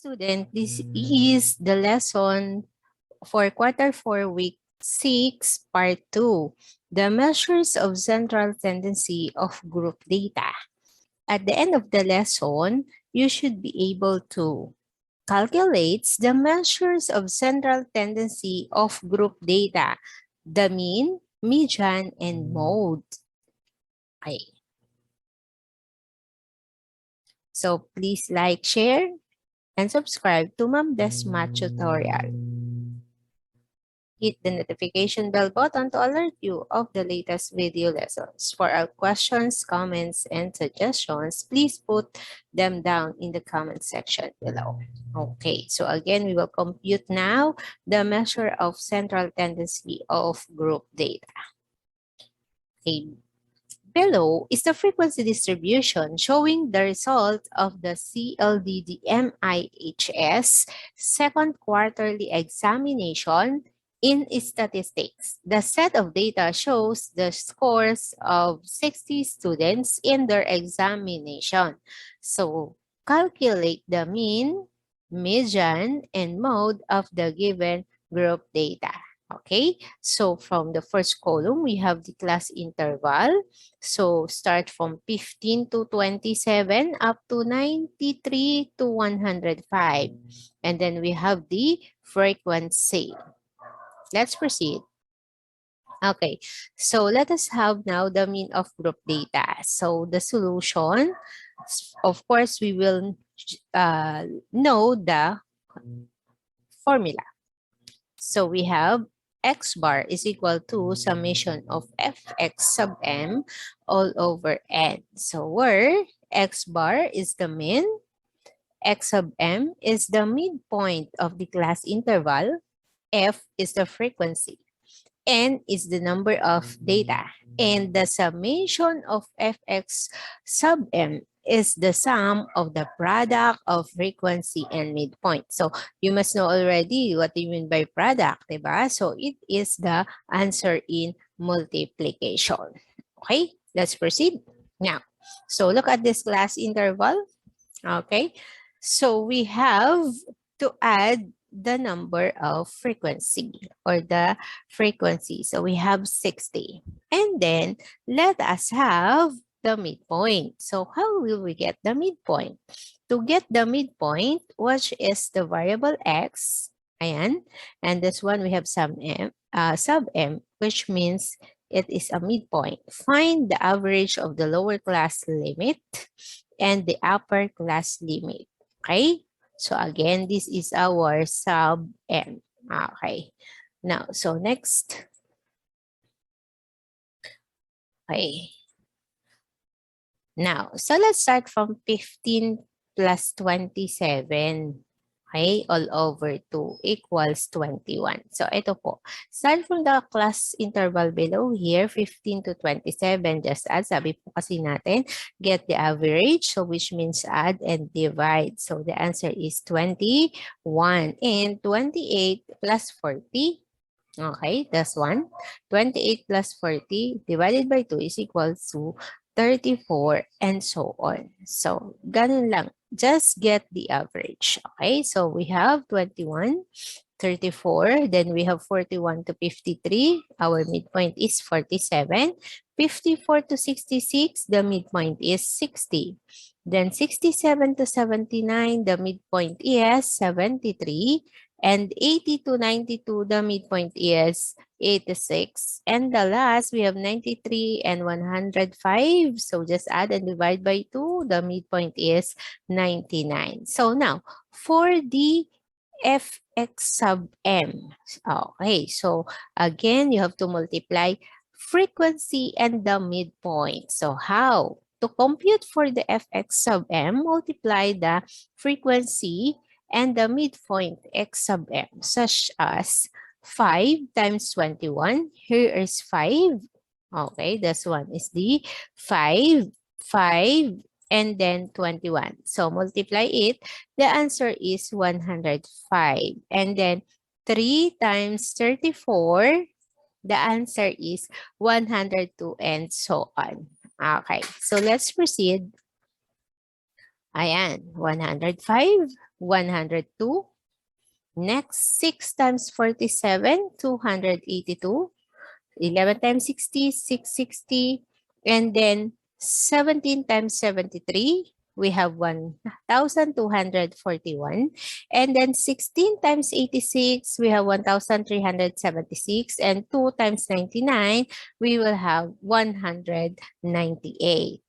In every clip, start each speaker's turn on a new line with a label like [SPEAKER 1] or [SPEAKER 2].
[SPEAKER 1] student, this is the lesson for quarter 4, week 6, part 2, the measures of central tendency of group data. At the end of the lesson, you should be able to calculate the measures of central tendency of group data, the mean, median, and mode. Okay. So please like, share, and subscribe to Ma'am Des Math Tutorial. Hit the notification bell button to alert you of the latest video lessons. For our questions, comments, and suggestions, please put them down in the comment section below. Okay, so again, we will compute now the measure of central tendency of group data. Okay. Below is the frequency distribution showing the result of the CLDD-MIHS second quarterly examination in statistics. The set of data shows the scores of 60 students in their examination. So calculate the mean, median, and mode of the given group data. Okay, so from the first column, we have the class interval. So start from 15 to 27 up to 93 to 105. And then we have the frequency. Let's proceed. Okay, so let us have now the mean of group data. So the solution, of course, we will know the formula. So we have x bar is equal to summation of fx sub m all over n. So where x bar is the mean, x sub m is the midpoint of the class interval, f is the frequency, n is the number of data, and the summation of fx sub m is the sum of the product of frequency and midpoint. So you must know already what you mean by product, diba? So it is the answer in multiplication. Okay, let's proceed. Now, so look at this class interval. Okay, so we have to add the number of frequency or the frequency. So we have 60. And then let us have the midpoint. So how will we get the midpoint? To get the midpoint, which is the variable x, ayan, and this one we have sub m, which means it is a midpoint. Find the average of the lower class limit and the upper class limit. Okay? So again, this is our sub m. Okay. Now, so next. Okay. Now, so let's start from 15 plus 27. Okay, all over 2 equals 21. So ito po, start from the class interval below here, 15 to 27. Just add, sabi po kasi natin, get the average. So which means add and divide. So the answer is 21. And 28 plus 40. Okay, that's 1. 28 plus 40 divided by 2 is equal to 34 and so on. So, ganun lang. Just get the average. Okay, so we have 21, 34, then we have 41 to 53. Our midpoint is 47. 54 to 66, the midpoint is 60. Then 67 to 79, the midpoint is 73. And 80 to 92, the midpoint is 86. And the last, we have 93 and 105. So just add and divide by 2. The midpoint is 99. So now, for the fx sub m. Okay, so again, you have to multiply frequency and the midpoint. So how? To compute for the fx sub m, multiply the frequency and the midpoint x sub m, such as 5 times 21. Here is 5. Okay, this one is the 5, and then 21. So multiply it. The answer is 105. And then 3 times 34. The answer is 102 and so on. Okay, so let's proceed. Ayan, 105, 102. Next, 6 times 47, 282. 11 times 60, 660. And then 17 times 73, we have 1,241. And then 16 times 86, we have 1,376. And 2 times 99, we will have 198.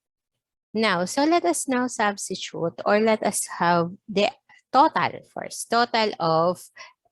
[SPEAKER 1] Now, so let us now substitute, or let us have the total first. Total of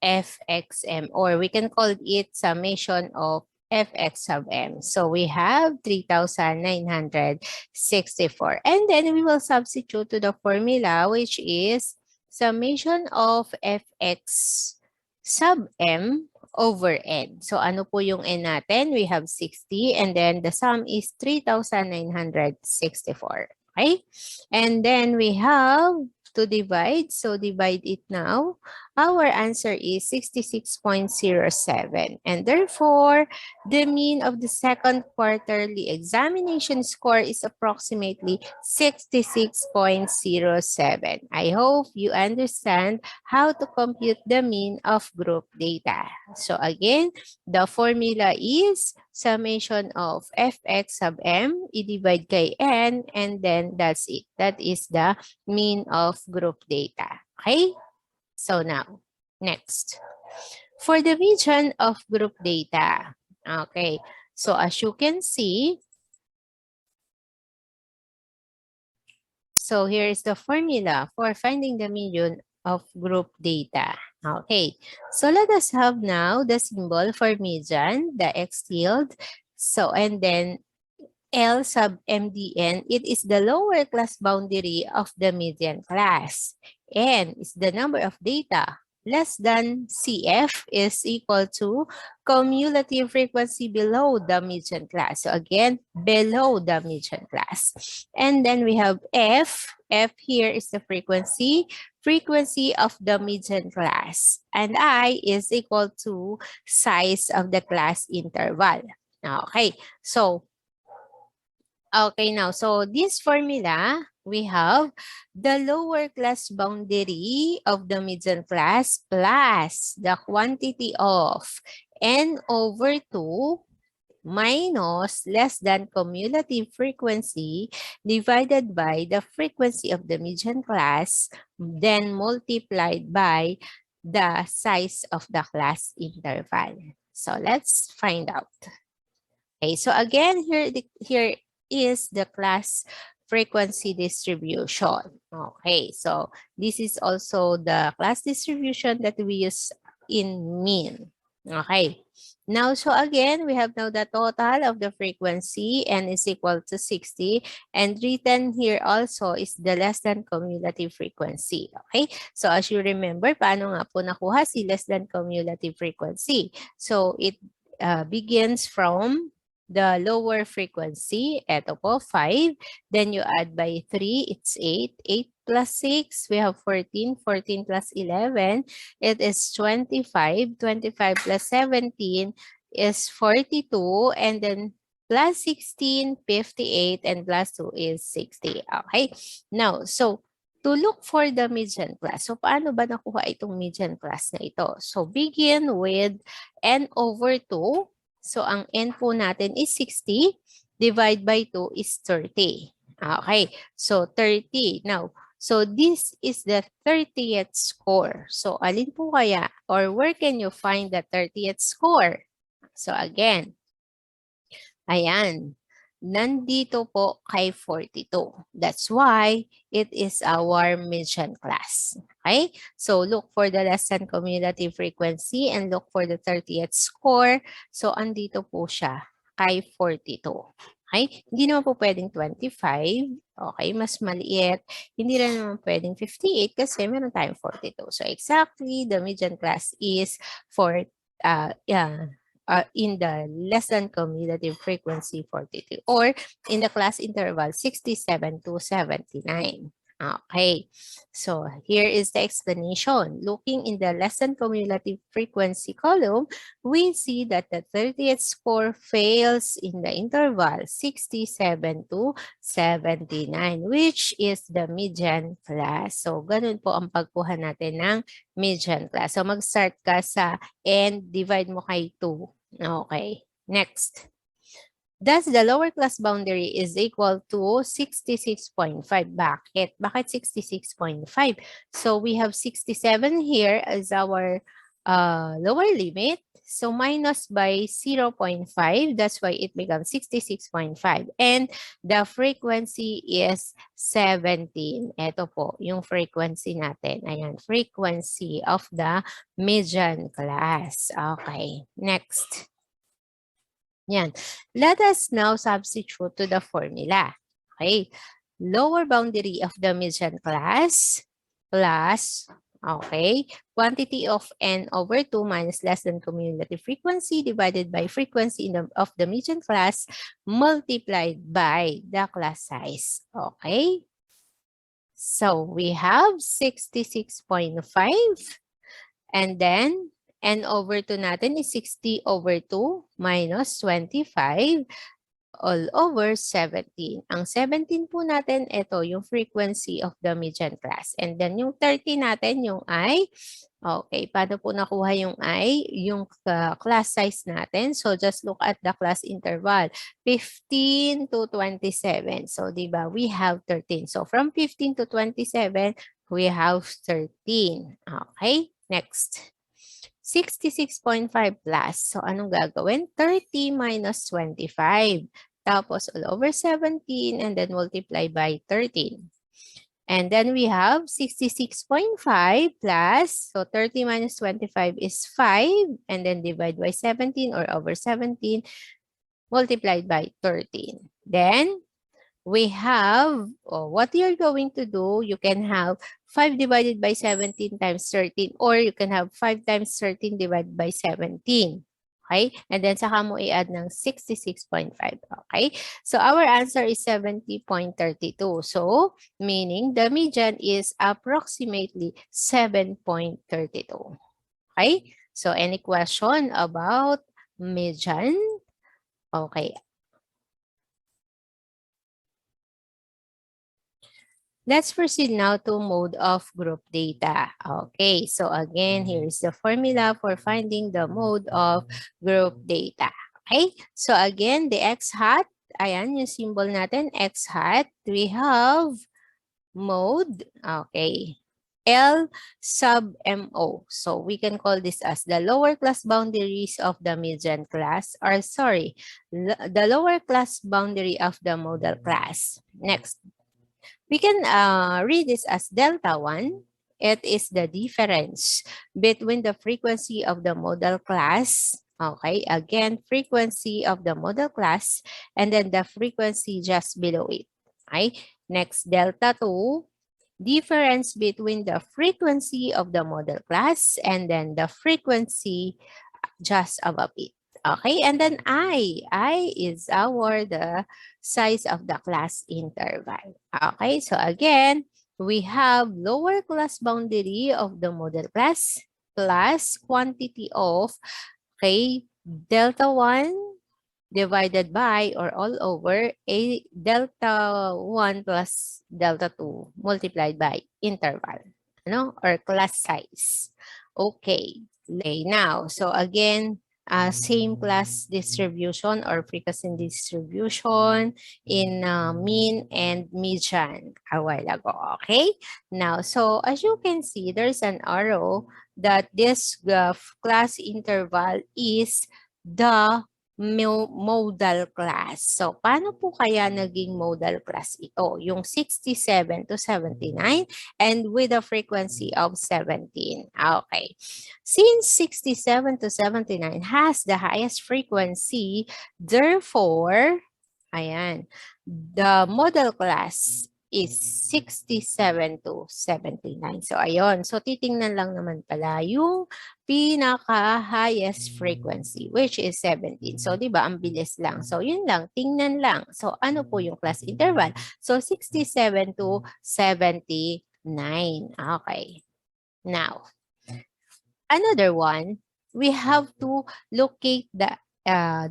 [SPEAKER 1] fxm, or we can call it summation of fx sub m. So we have 3,964. And then we will substitute to the formula, which is summation of fx sub m over n. So ano po yung n natin? We have 60, and then the sum is 3,964. Okay? And then we have to divide. So divide it now. Our answer is 66.07. And therefore, the mean of the second quarterly examination score is approximately 66.07. I hope you understand how to compute the mean of group data. So again, the formula is summation of fx sub m, i-divide kay n, and then that's it. That is the mean of group data. Okay? So now, next. For the region of group data. Okay. So as you can see, so here is the formula for finding the median of group data. Okay, so let us have now the symbol for median, the X tilde. So, and then L sub MDN, it is the lower class boundary of the median class. N is the number of data less than CF is equal to cumulative frequency below the median class. So again, below the median class. And then we have F. F here is the frequency of the median class. And I is equal to size of the class interval. Okay, so okay, now, so this formula, we have the lower class boundary of the median class plus the quantity of n over 2 minus less than cumulative frequency divided by the frequency of the median class, then multiplied by the size of the class interval. So let's find out. Okay, so again, here is the class frequency distribution. Okay, so this is also the class distribution that we use in mean. Okay, now, so again, we have now the total of the frequency and is equal to 60, and written here also is the less than cumulative frequency. Okay, so as you remember, paano nga po nakuha si less than cumulative frequency? So it begins from the lower frequency, eto po, 5. Then you add by 3, it's 8. 8 plus 6, we have 14. 14 plus 11, it is 25. 25 plus 17 is 42. And then plus 16, 58. And plus 2 is 60. Okay? Now, so to look for the median class. So, paano ba nakuha itong median class na ito? So, begin with n over 2. So, ang n po natin is 60. Divide by 2 is 30. Okay. So, 30. Now, so this is the 30th score. So, alin po kaya? Or where can you find the 30th score? So, again. Ayan. Nandito po kay 42. That's why it is our median class. Okay? So, look for the less than cumulative frequency and look for the 30th score. So, andito po siya kay 42. Okay? Hindi naman po pwedeng 25. Okay? Mas maliit. Hindi rin naman pwedeng 58 kasi meron tayong 42. So, exactly, the median class is for in the less than cumulative frequency 42 or in the class interval 67 to 79. Okay, so here is the explanation. Looking in the lesson cumulative frequency column, we see that the 30th score fails in the interval 67 to 79, which is the median class. So, ganun po ang pagkuha natin ng median class. So, mag-start ka sa and divide mo kay 2. Okay, next. Thus, the lower class boundary is equal to 66.5. Bakit? Bakit 66.5? So, we have 67 here as our lower limit. So, minus by 0.5. That's why it becomes 66.5. And the frequency is 17. Ito po, yung frequency natin. Ayan, frequency of the median class. Okay, next. Yan. Let us now substitute to the formula. Okay. Lower boundary of the median class plus, okay, quantity of n over 2 minus less than cumulative frequency divided by frequency of the median class multiplied by the class size. Okay. So we have 66.5 and then n over 2 natin is 60 over 2 minus 25 all over 17. Ang 17 po natin, ito yung frequency of the median class. And then yung 30 natin, yung I. Okay, paano po nakuha yung I? Yung class size natin. So just look at the class interval. 15 to 27. So di ba we have 13. So from 15 to 27, we have 13. Okay, next. 66.5 plus. So, anong gagawin? 30 minus 25. Tapos, all over 17 and then multiply by 13. And then we have 66.5 plus, so 30 minus 25 is 5, and then divide by 17 or over 17, multiplied by 13. Then, we have, what you're going to do, you can have 5 divided by 17 times 13, or you can have 5 times 13 divided by 17. Okay? And then, saka mo i-add ng 66.5. Okay? So, our answer is 70.32. So, meaning the median is approximately 7.32. Okay? So, any question about median? Okay. Let's proceed now to mode of group data. Okay, so again, here is the formula for finding the mode of group data. Okay, so again, the x hat, ayan yung symbol natin, x hat, we have mode, okay, L sub MO. So we can call this as the lower class boundaries of the median class, or sorry, the lower class boundary of the modal class. Next. We can read this as delta 1. It is the difference between the frequency of the modal class. Okay, again, frequency of the modal class and then the frequency just below it. Okay, next, delta 2. Difference between the frequency of the modal class and then the frequency just above it. Okay, and then I is the size of the class interval. Okay, so again, we have lower class boundary of the model class plus quantity of, okay, delta 1 divided by or all over a delta 1 plus delta 2 multiplied by interval, or class size. Okay, now, so again, same class distribution or frequency distribution in mean and median a while ago. Okay, now, so as you can see, there's an arrow that this class interval is the modal class. So, paano po kaya naging modal class ito? Yung 67 to 79 and with a frequency of 17. Okay. Since 67 to 79 has the highest frequency, therefore, ayan, the modal class is 67 to 79. So, ayun. So, titingnan lang naman pala yung pinaka-highest frequency, which is 17. So, di ba, ang bilis lang. So, yun lang. Tingnan lang. So, ano po yung class interval? So, 67 to 79. Okay. Now, another one, we have to locate the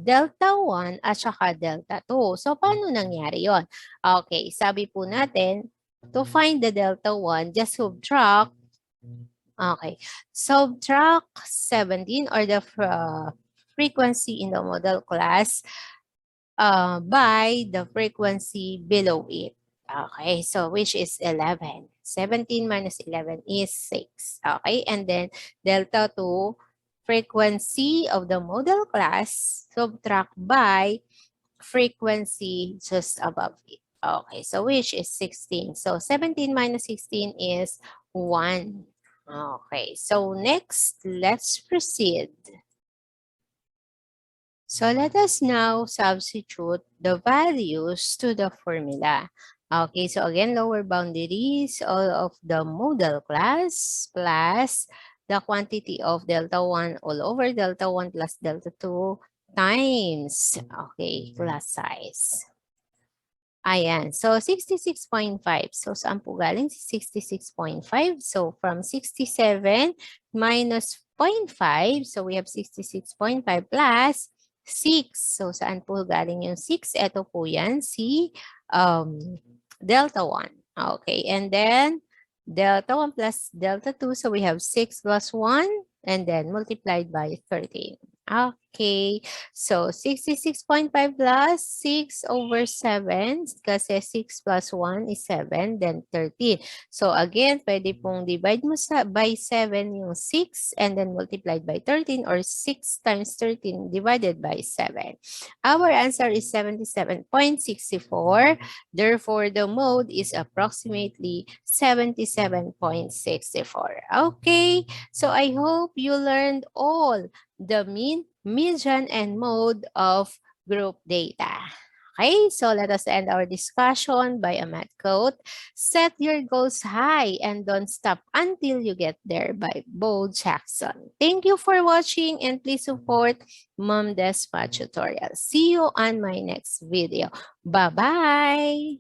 [SPEAKER 1] delta 1 at saka delta 2. So, paano nangyari yon? Okay, sabi po natin, to find the delta 1, just subtract 17 or the frequency in the model class by the frequency below it. Okay, so which is 11. 17 minus 11 is 6. Okay, and then delta 2, frequency of the model class, subtract by frequency just above it. Okay, so which is 16. So 17 minus 16 is 1. Okay, so next, let's proceed. So let us now substitute the values to the formula. Okay, so again, lower boundaries all of the modal class plus the quantity of delta 1 all over delta 1 plus delta 2 times, okay, class size. Ayan. So, 66.5. So, saan po galing si 66.5? So, from 67 minus 0.5. So, we have 66.5 plus 6. So, saan po galing yung 6? Ito po yan, si delta 1. Okay. And then, delta 1 plus delta 2. So, we have 6 plus 1 and then multiplied by 13. Okay. So, 66.5 plus 6 over 7 kasi 6 plus 1 is 7, then 13. So, again, pwede pong divide mo by 7 yung 6 and then multiplied by 13 or 6 times 13 divided by 7. Our answer is 77.64. Therefore, the mode is approximately 77.64. Okay. So, I hope you learned all the mean, median, and mode of group data. Okay, so let us end our discussion by a math quote. Set your goals high and don't stop until you get there by Bo Jackson. Thank you for watching and please support Mom Despa Tutorial. See you on my next video. Bye-bye!